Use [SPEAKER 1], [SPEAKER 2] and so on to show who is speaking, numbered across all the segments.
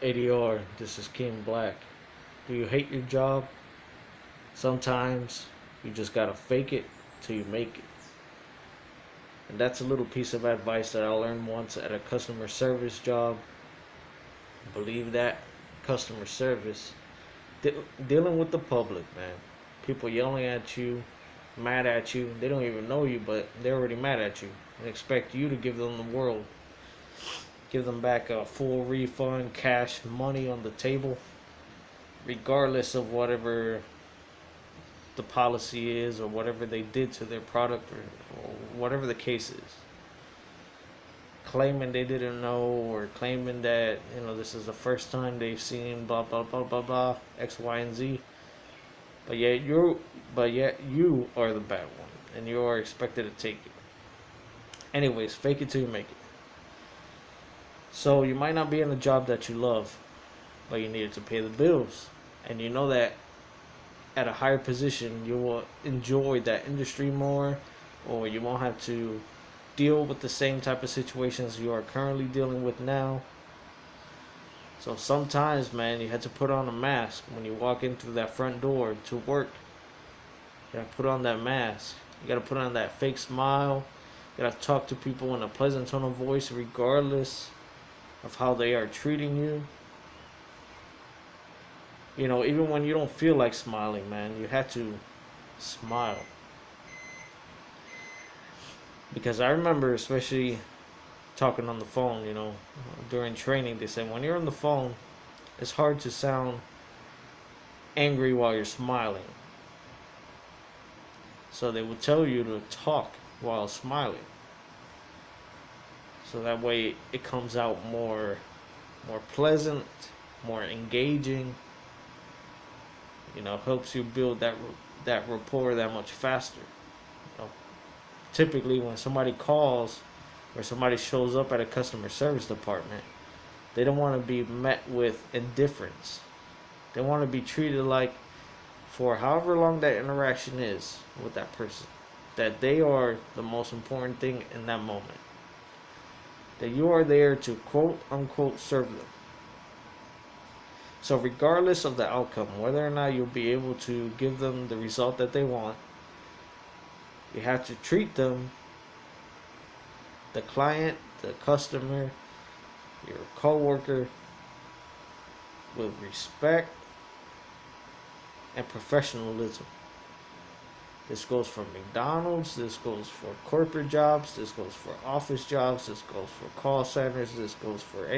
[SPEAKER 1] ADR, this is King Black. Do you hate your job? Sometimes you just gotta fake it till you make it. And that's a little piece of advice that I learned once at a customer service job. Believe that? Customer service. Dealing with the public, man. People yelling at you, mad at you. They don't even know you, but they're already mad at you and expect you to give them the world. Give them back a full refund, cash, money on the table, regardless of whatever the policy is or whatever they did to their product or whatever the case is. Claiming they didn't know or claiming that, this is the first time they've seen blah blah blah blah blah X, Y, and Z. But yet you are the bad one and you are expected to take it. Anyways, fake it till you make it. So you might not be in a job that you love, but you need it to pay the bills. And you know that at a higher position, you will enjoy that industry more, or you won't have to deal with the same type of situations you are currently dealing with now. So sometimes, man, you have to put on a mask when you walk in through that front door to work. You gotta put on that mask. You gotta put on that fake smile. You gotta talk to people in a pleasant tone of voice regardless of how they are treating you. Even when you don't feel like smiling, man, you have to smile. Because I remember, especially talking on the phone, during training, they said when you're on the phone, it's hard to sound angry while you're smiling. So they would tell you to talk while smiling. So that way it comes out more pleasant, more engaging. Helps you build that rapport that much faster. Typically when somebody calls or somebody shows up at a customer service department, they don't want to be met with indifference. They want to be treated like, for however long that interaction is with that person, that they are the most important thing in that moment. That you are there to quote unquote serve them. So regardless of the outcome, whether or not you'll be able to give them the result that they want, you have to treat them, the client, the customer, your coworker, with respect and professionalism. This goes for McDonald's, this goes for corporate jobs, this goes for office jobs, this goes for call centers, this goes for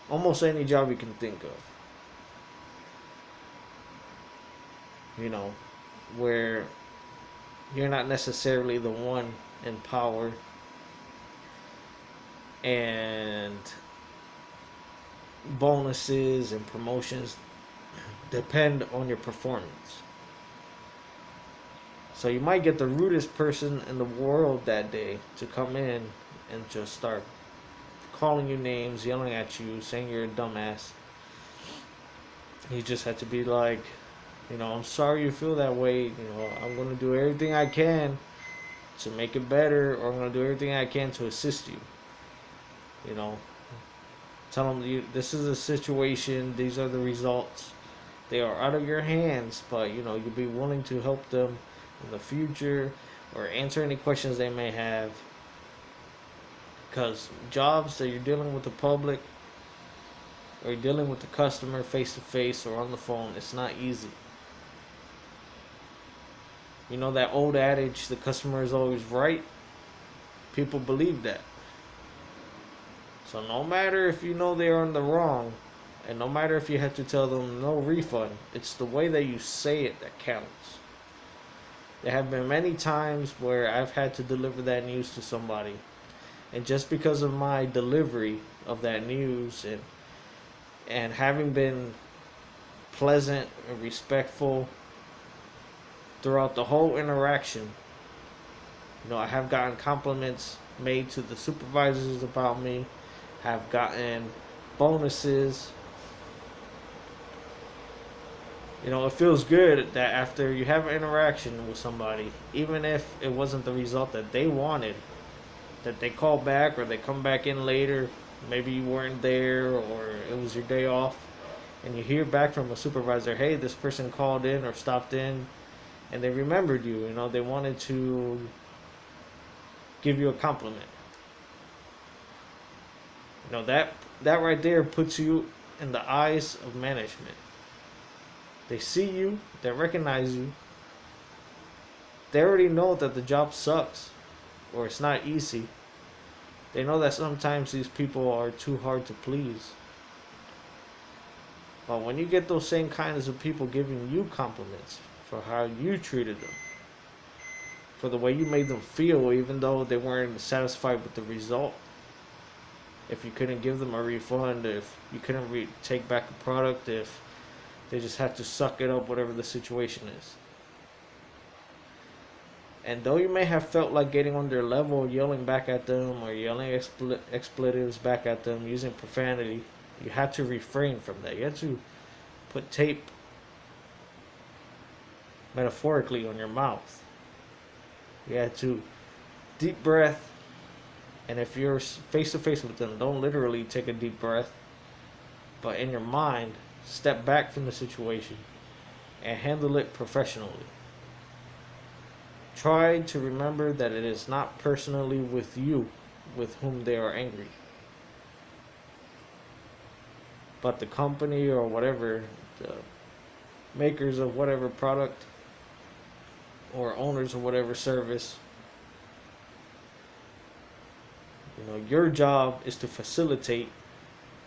[SPEAKER 1] almost any job you can think of. Where you're not necessarily the one in power and bonuses and promotions depend on your performance. So you might get the rudest person in the world that day to come in and just start calling you names, yelling at you, saying you're a dumbass. You just have to be like, I'm sorry you feel that way. I'm going to do everything I can to make it better, or I'm going to do everything I can to assist you. Tell them this is a situation, these are the results. They are out of your hands, but you'll be willing to help them in the future or answer any questions they may have. Because jobs that you're dealing with the public or you're dealing with the customer face to face or on the phone, it's not easy. That old adage, the customer is always right? People believe that. So no matter if they are in the wrong, and no matter if you have to tell them no refund, it's the way that you say it that counts. There have been many times where I've had to deliver that news to somebody, and just because of my delivery of that news and having been pleasant and respectful throughout the whole interaction, I have gotten compliments made to the supervisors about me, have gotten bonuses. It feels good that after you have an interaction with somebody, even if it wasn't the result that they wanted, that they call back or they come back in later. Maybe you weren't there, or it was your day off, and you hear back from a supervisor, hey, this person called in or stopped in, and they remembered you. You know, they wanted to give you a compliment. You know, that right there puts you in the eyes of management. They see you, they recognize you. They already know that the job sucks or it's not easy. They know that sometimes these people are too hard to please. But when you get those same kinds of people giving you compliments for how you treated them, for the way you made them feel, even though they weren't satisfied with the result, if you couldn't give them a refund, if you couldn't take back a product, if they just had to suck it up, whatever the situation is. And though you may have felt like getting on their level, yelling back at them, or yelling expletives back at them, using profanity, you had to refrain from that. You had to put tape, metaphorically, on your mouth. You had to deep breath, and if you're face to face with them, don't literally take a deep breath, but in your mind, step back from the situation and handle it professionally. Try to remember that it is not personally with you with whom they are angry, but the company or whatever, the makers of whatever product or owners of whatever service. You know, your job is to facilitate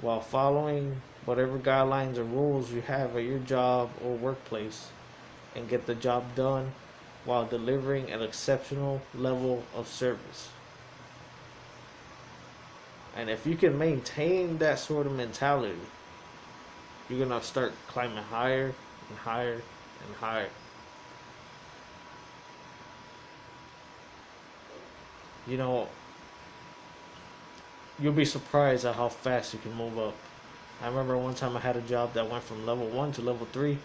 [SPEAKER 1] while following whatever guidelines or rules you have at your job or workplace, and get the job done while delivering an exceptional level of service. And if you can maintain that sort of mentality, you're going to start climbing higher and higher and higher. You know, you'll be surprised at how fast you can move up. I remember one time I had a job that went from level 1 to level 3,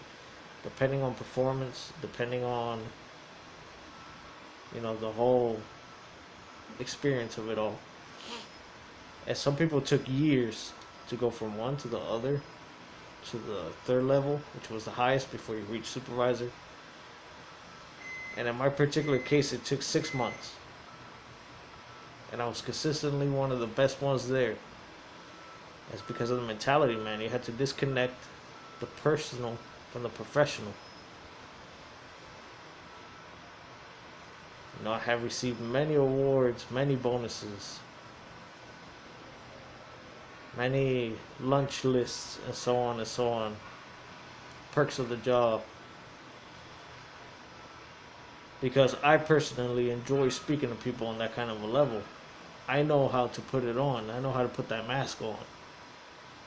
[SPEAKER 1] depending on performance, depending on, you know, the whole experience of it all. And some people took years to go from one to the other, to the third level, which was the highest before you reach supervisor. And in my particular case, it took 6 months. And I was consistently one of the best ones there. It's because of the mentality, man. You had to disconnect the personal from the professional. You know, I have received many awards, many bonuses, many lunch lists, and so on and so on. Perks of the job. Because I personally enjoy speaking to people on that kind of a level. I know how to put it on. I know how to put that mask on.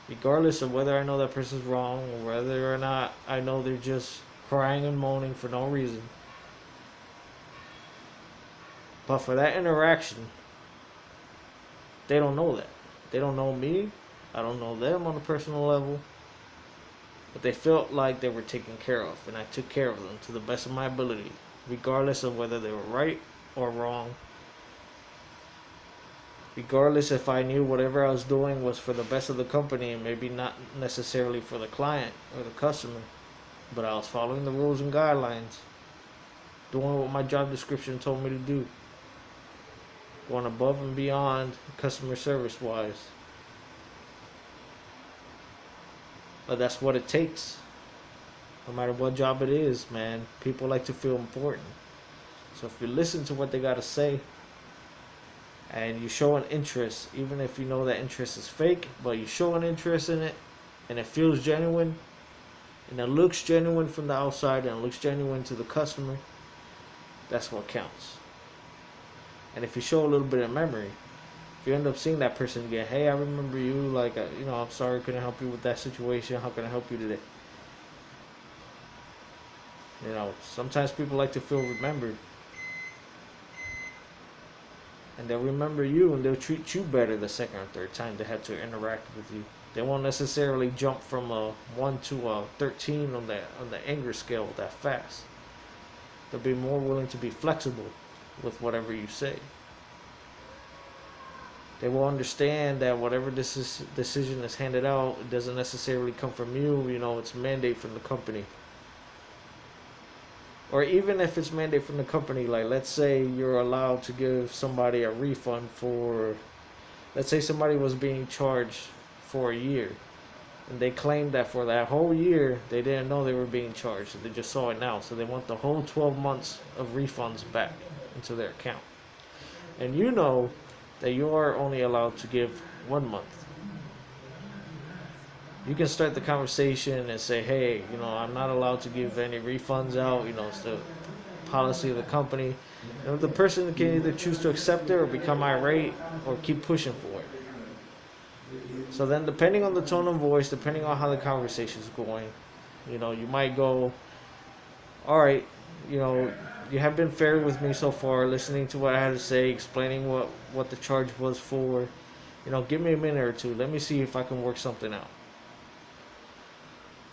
[SPEAKER 1] Regardless of whether I know that person's wrong, or whether or not I know they're just crying and moaning for no reason. But for that interaction, they don't know that. They don't know me. I don't know them on a personal level. But they felt like they were taken care of, and I took care of them to the best of my ability, regardless of whether they were right or wrong. Regardless if I knew whatever I was doing was for the best of the company and maybe not necessarily for the client or the customer. But I was following the rules and guidelines, doing what my job description told me to do, going above and beyond customer service wise. But that's what it takes. No matter what job it is, man, people like to feel important. So if you listen to what they got to say, and you show an interest, even if you know that interest is fake, but you show an interest in it, and it feels genuine, and it looks genuine from the outside, and it looks genuine to the customer, that's what counts. And if you show a little bit of memory, if you end up seeing that person again, hey, I remember you, like, you know, I'm sorry I couldn't help you with that situation, how can I help you today? You know, sometimes people like to feel remembered. And they'll remember you, and they'll treat you better the second or third time they have to interact with you. They won't necessarily jump from a 1 to a 13 on the anger scale that fast. They'll be more willing to be flexible with whatever you say. They will understand that whatever decision is handed out, it doesn't necessarily come from you. It's a mandate from the company. Or even if it's mandate from the company, like let's say you're allowed to give somebody a refund for, let's say somebody was being charged for a year, and they claimed that for that whole year they didn't know they were being charged. They just saw it now, so they want the whole 12 months of refunds back into their account. And you know that you are only allowed to give 1 month. You can start the conversation and say, hey, I'm not allowed to give any refunds out. It's the policy of the company. And the person can either choose to accept it or become irate or keep pushing for it. So then, depending on the tone of voice, depending on how the conversation is going, you might go, all right, you have been fair with me so far, listening to what I had to say, explaining what the charge was for. Give me a minute or two. Let me see if I can work something out.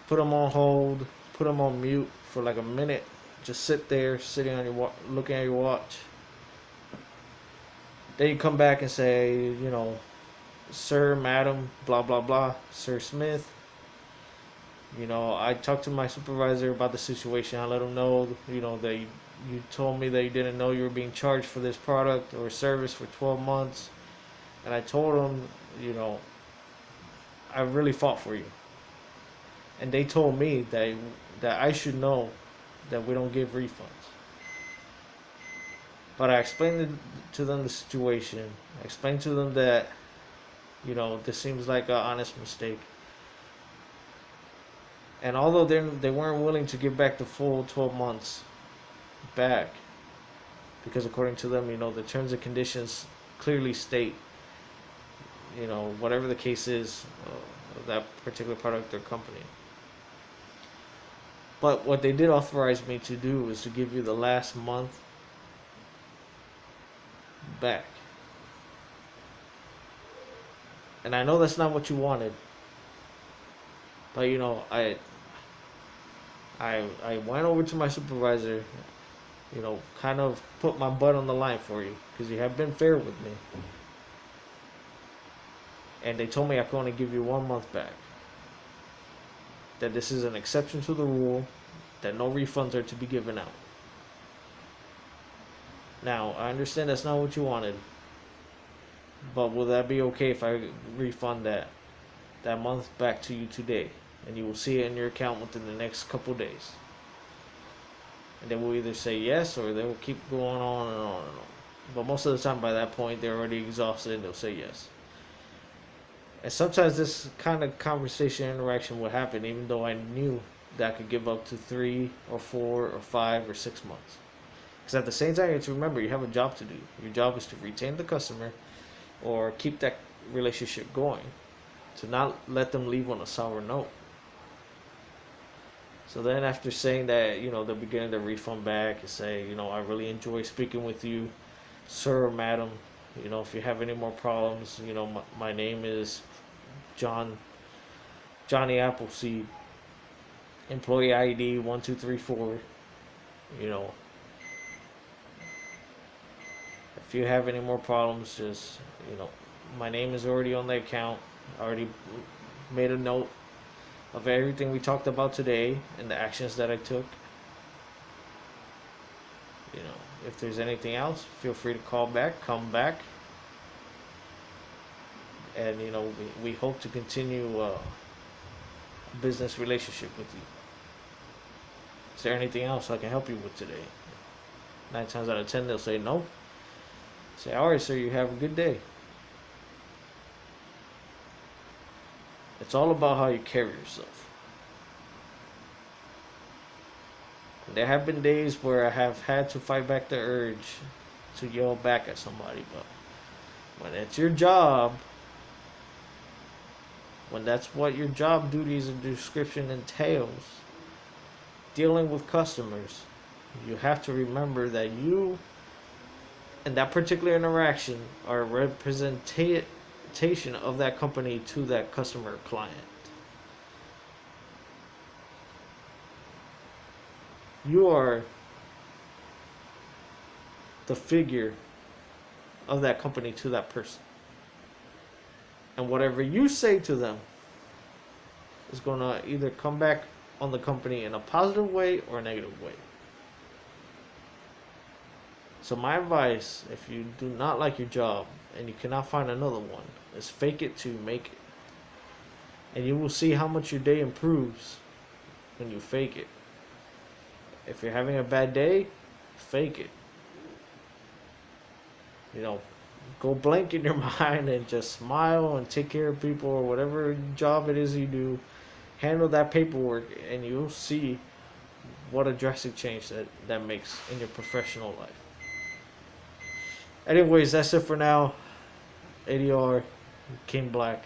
[SPEAKER 1] Put them on hold, put them on mute for like a minute. Just sit there, sitting on your looking at your watch. Then you come back and say, sir, madam, blah, blah, blah, Sir Smith. I talked to my supervisor about the situation. I let him know, that you told me that you didn't know you were being charged for this product or service for 12 months. And I told him, I really fought for you. And they told me that I should know that we don't give refunds. But I explained to them the situation. I explained to them that, this seems like an honest mistake. And although they weren't willing to give back the full 12 months back, because according to them, the terms and conditions clearly state, whatever the case is, of that particular product or company. But what they did authorize me to do is to give you the last month back. And I know that's not what you wanted. But I went over to my supervisor, kind of put my butt on the line for you, because you have been fair with me. And they told me I could only give you 1 month back. That this is an exception to the rule, that no refunds are to be given out. Now, I understand that's not what you wanted, but will that be okay if I refund that month back to you today? And you will see it in your account within the next couple days. And they will either say yes, or they will keep going on and on and on. But most of the time, by that point, they're already exhausted and they'll say yes. And sometimes this kind of conversation interaction would happen, even though I knew that I could give up to 3 or 4 or 5 or 6 months. Because at the same time, you have to remember, you have a job to do. Your job is to retain the customer or keep that relationship going, to not let them leave on a sour note. So then after saying that, they're beginning to refund back and say, I really enjoy speaking with you, sir or madam. If you have any more problems, my name is Johnny Appleseed, employee ID 1234. If you have any more problems, just, my name is already on the account. I already made a note of everything we talked about today and the actions that I took. If there's anything else, feel free to come back. And, we hope to continue a business relationship with you. Is there anything else I can help you with today? 9 times out of 10, they'll say no. Say, all right, sir, you have a good day. It's all about how you carry yourself. And there have been days where I have had to fight back the urge to yell back at somebody, but when it's your job, when that's what your job duties and description entails, dealing with customers, you have to remember that you and that particular interaction are a representation of that company to that customer or client. You are the figure of that company to that person. And whatever you say to them is going to either come back on the company in a positive way or a negative way. So my advice, if you do not like your job and you cannot find another one, is fake it till you make it. And you will see how much your day improves when you fake it. If you're having a bad day, fake it. You know, go blank in your mind and just smile and take care of people or whatever job it is you do. Handle that paperwork and you'll see what a drastic change that makes in your professional life. Anyways, that's it for now. ADR, King Black.